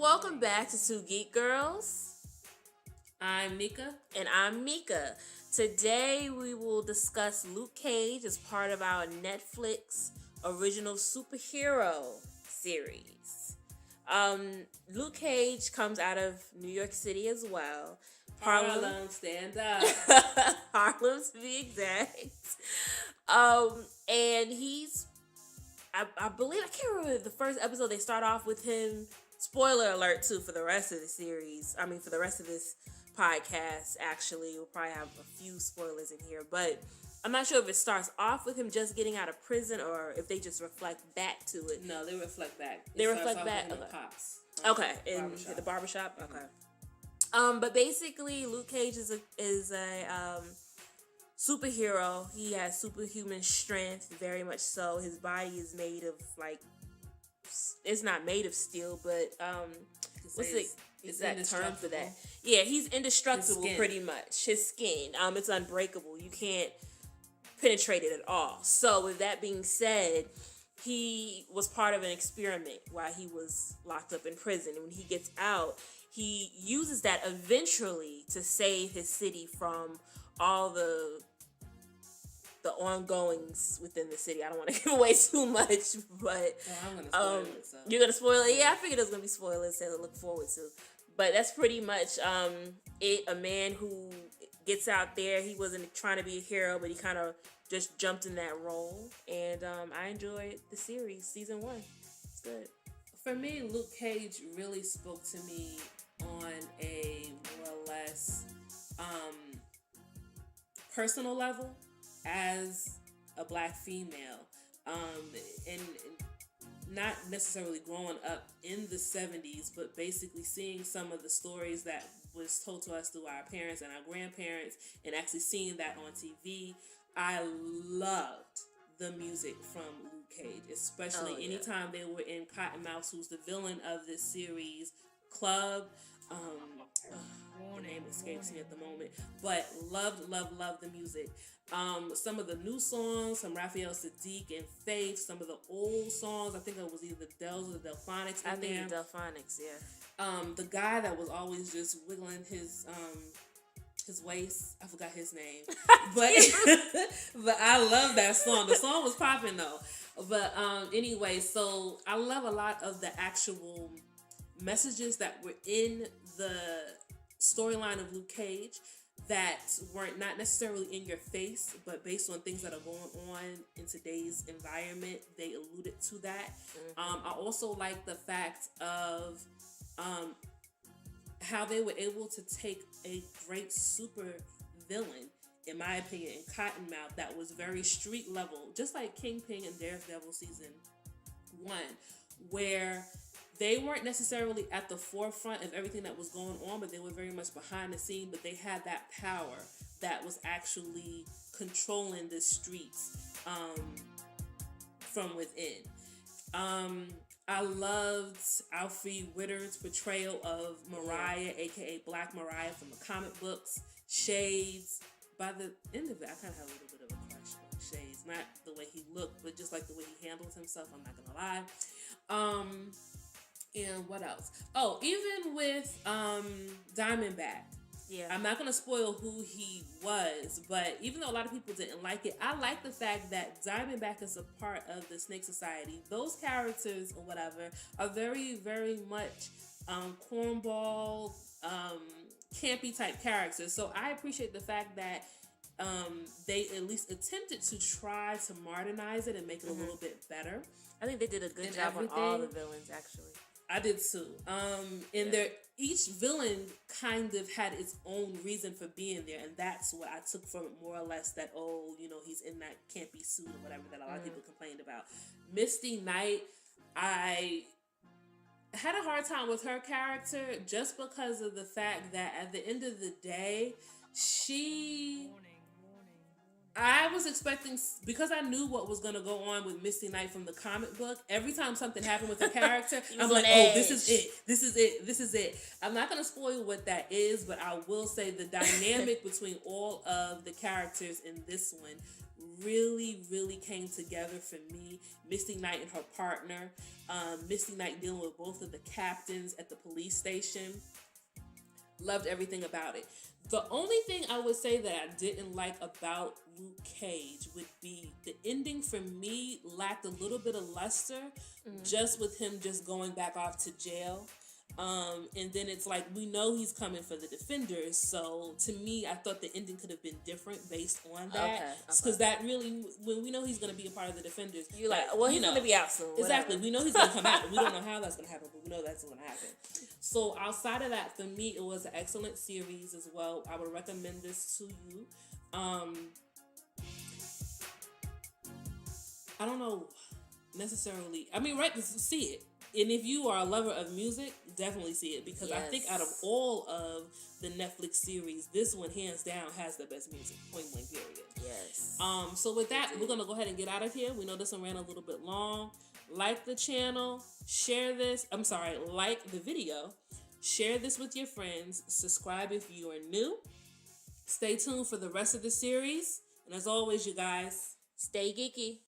Welcome back to Two Geek Girls. I'm Nika. And I'm Mika. Today we will discuss Luke Cage as part of our Netflix original superhero series. Luke Cage comes out of New York City as well. Harlem, stand up. Harlem to be exact. And he's, I believe, I can't remember the first episode, they start off with him. Spoiler alert, too, for the rest of the series. I mean, for the rest of this podcast, actually. We'll probably have a few spoilers in here. But I'm not sure if it starts off with him just getting out of prison or if they just reflect back to it. No, they reflect back. They reflect back? Okay. Pops. Okay, in the barbershop? Okay. But basically, Luke Cage is a superhero. He has superhuman strength, very much so. His body is made of, like, it's not made of steel, but what's the exact term for that? Yeah, he's indestructible pretty much. His skin, it's unbreakable. You can't penetrate it at all. So with that being said, he was part of an experiment while he was locked up in prison. And when he gets out, he uses that eventually to save his city from all the ongoings within the city. I don't want to give away too much, but I'm gonna spoil it. So. You're gonna spoil it? Yeah, I figured there's gonna be spoilers to look forward to. But that's pretty much it. A man who gets out there. He wasn't trying to be a hero, but he kind of just jumped in that role. And I enjoyed the series, season 1. It's good. For me, Luke Cage really spoke to me on a more or less personal level. As a black female, and not necessarily growing up in the 70s, but basically seeing some of the stories that was told to us through our parents and our grandparents, and actually seeing that on TV, I loved the music from Luke Cage, especially anytime they were in Cottonmouth, who's the villain of this series, Club. The name escapes me at the moment, but loved the music. Some of the new songs, some Raphael Sadiq and Faith, some of the old songs, I think it was either the Dells or the Delphonics. I think the Delphonics, yeah. The guy that was always just wiggling his waist, I forgot his name, but but I love that song. The song was popping though. But anyway, so I love a lot of the actual messages that were in the storyline of Luke Cage that weren't not necessarily in your face, but based on things that are going on in today's environment, they alluded to that. Mm-hmm. I also like the fact of how they were able to take a great super villain, in my opinion, in Cottonmouth, that was very street level, just like Kingpin and Daredevil season 1, where they weren't necessarily at the forefront of everything that was going on, but they were very much behind the scene, but they had that power that was actually controlling the streets from within. I loved Alfre Woodard's portrayal of Mariah, aka Black Mariah from the comic books, Shades. By the end of it, I kind of had a little bit of a crush on Shades. Not the way he looked, but just like the way he handles himself, I'm not going to lie. And what else? Oh, even with Diamondback. Yeah. I'm not going to spoil who he was, but even though a lot of people didn't like it, I like the fact that Diamondback is a part of the Snake Society. Those characters or whatever are very, very much cornball, campy type characters. So I appreciate the fact that they at least attempted to try to modernize it and make it a little bit better. I think they did a good job on all the villains, actually. I did too. Each villain kind of had its own reason for being there, and that's what I took from it more or less. That he's in that campy suit or whatever that a lot of people complained about. Misty Knight, I had a hard time with her character just because of the fact that at the end of the day, she I was expecting, because I knew what was going to go on with Misty Knight from the comic book. Every time something happened with her character, I'm like, oh, this is it. This is it. This is it. I'm not going to spoil what that is, but I will say the dynamic between all of the characters in this one really, really came together for me. Misty Knight and her partner. Misty Knight dealing with both of the captains at the police station. Loved everything about it. The only thing I would say that I didn't like about Luke Cage would be the ending for me lacked a little bit of luster, just with him just going back off to jail. And then it's like, we know he's coming for the Defenders, so to me, I thought the ending could have been different based on that. Because that really, when we know he's going to be a part of the Defenders, you're like, well, he's going to be out soon. Exactly. We know he's going to come out. We don't know how that's going to happen, but we know that's going to happen. So outside of that, for me, it was an excellent series as well. I would recommend this to you. I don't know necessarily. I mean, right, see it. And if you are a lover of music, definitely see it. Because I think out of all of the Netflix series, this one, hands down, has the best music. Point blank, period. Yes. So with that, we're going to go ahead and get out of here. We know this one ran a little bit long. Like the channel. Share this. Like the video. Share this with your friends. Subscribe if you are new. Stay tuned for the rest of the series. And as always, you guys, stay geeky.